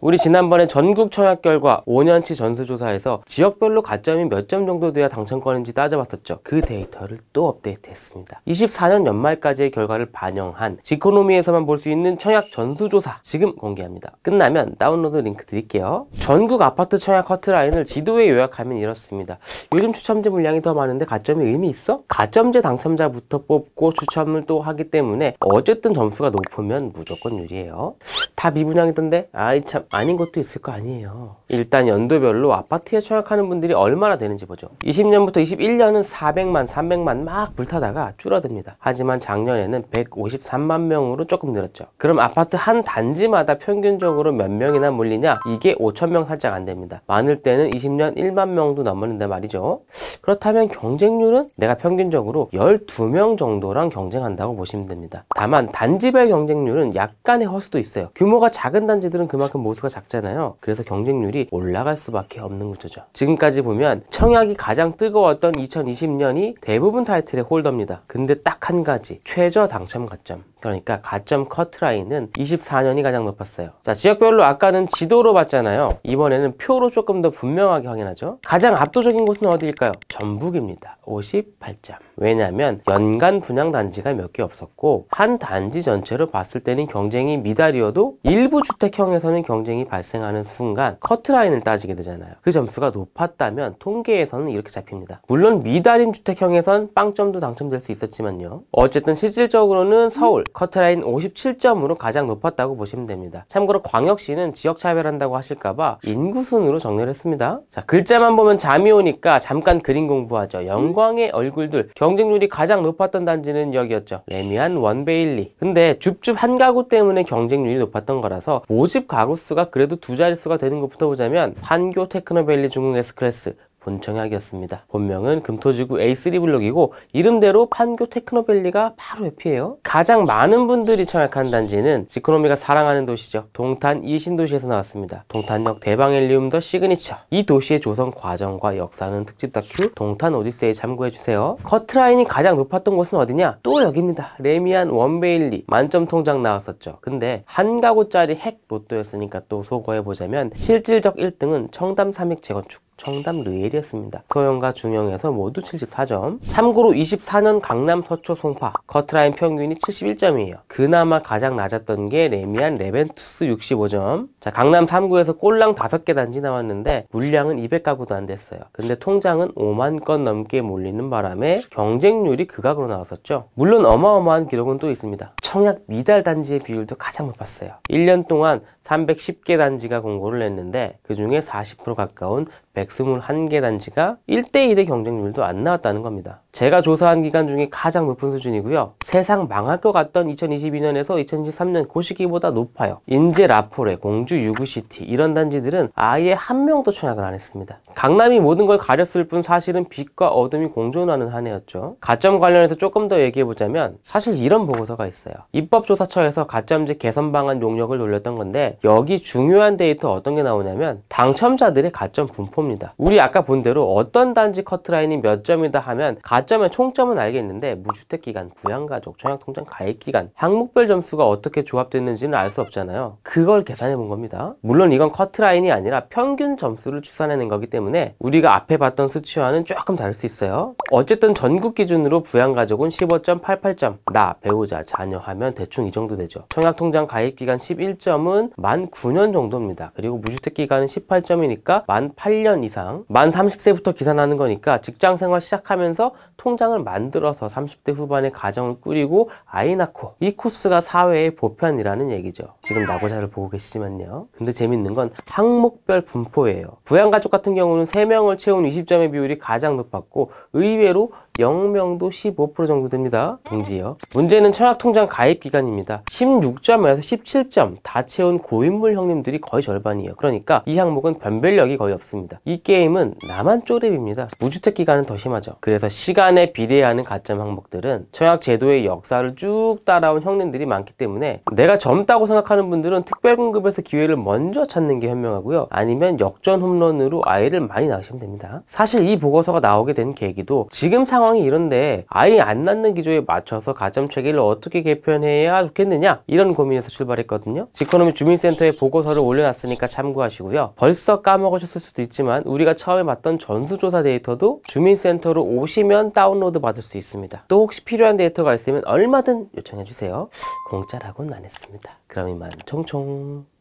우리 지난번에 전국 청약 결과 5년치 전수조사에서 지역별로 가점이 몇 점 정도 돼야 당첨권인지 따져봤었죠. 그 데이터를 또 업데이트했습니다. 24년 연말까지의 결과를 반영한 지코노미에서만 볼 수 있는 청약 전수조사 지금 공개합니다. 끝나면 다운로드 링크 드릴게요. 전국 아파트 청약 커트라인을 지도에 요약하면 이렇습니다. 요즘 추첨제 물량이 더 많은데 가점이 의미 있어? 가점제 당첨자부터 뽑고 추첨을 또 하기 때문에 어쨌든 점수가 높으면 무조건 유리해요. 다 미분양이던데? 아이 참 아닌 것도 있을 거 아니에요. 일단 연도별로 아파트에 청약하는 분들이 얼마나 되는지 보죠. 20년부터 21년은 400만, 300만 막 불타다가 줄어듭니다. 하지만 작년에는 153만 명으로 조금 늘었죠. 그럼 아파트 한 단지마다 평균적으로 몇 명이나 몰리냐? 이게 5,000명 살짝 안 됩니다. 많을 때는 20년 1만 명도 넘었는데 말이죠. 그렇다면 경쟁률은 내가 평균적으로 12명 정도랑 경쟁한다고 보시면 됩니다. 다만 단지별 경쟁률은 약간의 허수도 있어요. 규모가 작은 단지들은 그만큼 모수가 작잖아요. 그래서 경쟁률이 올라갈 수밖에 없는 구조죠. 지금까지 보면 청약이 가장 뜨거웠던 2020년이 대부분 타이틀의 홀더입니다. 근데 딱 한 가지, 최저 당첨 가점. 그러니까 가점 커트라인은 24년이 가장 높았어요. 자, 지역별로 아까는 지도로 봤잖아요. 이번에는 표로 조금 더 분명하게 확인하죠. 가장 압도적인 곳은 어디일까요? 전북입니다. 58점. 왜냐면 연간 분양 단지가 몇 개 없었고 한 단지 전체로 봤을 때는 경쟁이 미달이어도 일부 주택형에서는 경쟁이 발생하는 순간 커트라인을 따지게 되잖아요. 그 점수가 높았다면 통계에서는 이렇게 잡힙니다. 물론 미달인 주택형에선 빵점도 당첨될 수 있었지만요. 어쨌든 실질적으로는 서울 커트라인 57점으로 가장 높았다고 보시면 됩니다. 참고로 광역시는 지역 차별한다고 하실까봐 인구순으로 정리를 했습니다. 자, 글자만 보면 잠이 오니까 잠깐 그림 공부하죠. 영광의 얼굴들. 경쟁률이 가장 높았던 단지는 여기였죠. 레미안 원베일리. 근데 줍줍 한 가구 때문에 경쟁률이 높았던 거라서 모집 가구 수가 그래도 두 자릿수가 되는 것부터 보자면 판교 테크노밸리 중흥 S클래스 본청약이었습니다. 본명은 금토지구 A3 블록이고 이름대로 판교 테크노밸리가 바로 옆이에요. 가장 많은 분들이 청약한 단지는 지코노미가 사랑하는 도시죠. 동탄 이신도시에서 나왔습니다. 동탄역 대방헬리움 더 시그니처. 이 도시의 조성 과정과 역사는 특집 다큐 동탄 오디세이 참고해주세요. 커트라인이 가장 높았던 곳은 어디냐? 또 여기입니다. 레미안 원베일리 만점 통장 나왔었죠. 근데 한 가구짜리 핵 로또였으니까 또 소거해보자면 실질적 1등은 청담 삼익 재건축 청담 르엘이었습니다. 소형과 중형에서 모두 74점. 참고로 24년 강남 서초 송파 커트라인 평균이 71점이에요. 그나마 가장 낮았던 게 레미안 레벤투스 65점. 자, 강남 3구에서 꼴랑 5개 단지 나왔는데 물량은 200가구도 안 됐어요. 근데 통장은 5만 건 넘게 몰리는 바람에 경쟁률이 극악으로 나왔었죠. 물론 어마어마한 기록은 또 있습니다. 청약 미달 단지의 비율도 가장 높았어요. 1년 동안 310개 단지가 공고를 냈는데 그 중에 40% 가까운 121개 단지가 1대1의 경쟁률도 안 나왔다는 겁니다. 제가 조사한 기간 중에 가장 높은 수준이고요. 세상 망할 것 같던 2022년에서 2023년 그 시기보다 높아요. 인제 라포레, 공주 유구시티 이런 단지들은 아예 한 명도 청약을 안 했습니다. 강남이 모든 걸 가렸을 뿐 사실은 빛과 어둠이 공존하는 한 해였죠. 가점 관련해서 조금 더 얘기해보자면 사실 이런 보고서가 있어요. 입법조사처에서 가점제 개선 방안 용역을 돌렸던 건데 여기 중요한 데이터 어떤 게 나오냐면 당첨자들의 가점 분포입니다. 우리 아까 본 대로 어떤 단지 커트라인이 몇 점이다 하면 가점의 총점은 알겠는데 무주택기간, 부양가족, 청약통장 가입기간, 항목별 점수가 어떻게 조합됐는지는 알 수 없잖아요. 그걸 계산해 본 겁니다. 물론 이건 커트라인이 아니라 평균 점수를 추산해낸 거기 때문에 우리가 앞에 봤던 수치와는 조금 다를 수 있어요. 어쨌든 전국 기준으로 부양가족은 15.88점, 나, 배우자, 자녀 하면 대충 이 정도 되죠. 청약통장 가입기간 11점은 만 9년 정도입니다. 그리고 무주택기간은 18점이니까 만 8년 이상, 만 30세부터 계산하는 거니까 직장생활 시작하면서 통장을 만들어서 30대 후반에 가정을 꾸리고 아이 낳고 이 코스가 사회의 보편이라는 얘기죠. 지금 나고자를 보고 계시지만요. 근데 재밌는 건 항목별 분포예요. 부양가족 같은 경우는 3명을 채운 20점의 비율이 가장 높았고 의외로 0명도 15% 정도 됩니다. 동지요. 문제는 청약통장 가입기간입니다. 16점에서 17점 다 채운 고인물 형님들이 거의 절반이에요. 그러니까 이 항목은 변별력이 거의 없습니다. 이 게임은 나만 쪼렙입니다. 무주택 기간은 더 심하죠. 그래서 시간에 비례하는 가점 항목들은 청약 제도의 역사를 쭉 따라온 형님들이 많기 때문에 내가 젊다고 생각하는 분들은 특별공급에서 기회를 먼저 찾는 게 현명하고요. 아니면 역전 홈런으로 아이를 많이 낳으시면 됩니다. 사실 이 보고서가 나오게 된 계기도 지금 상황 상황이 이런데 아이 안 낳는 기조에 맞춰서 가점 체계를 어떻게 개편해야 좋겠느냐, 이런 고민에서 출발했거든요. 지코노미 주민센터에 보고서를 올려놨으니까 참고하시고요. 벌써 까먹으셨을 수도 있지만 우리가 처음에 봤던 전수조사 데이터도 주민센터로 오시면 다운로드 받을 수 있습니다. 또 혹시 필요한 데이터가 있으면 얼마든 요청해주세요. 공짜라고는 안 했습니다. 그럼 이만 총총.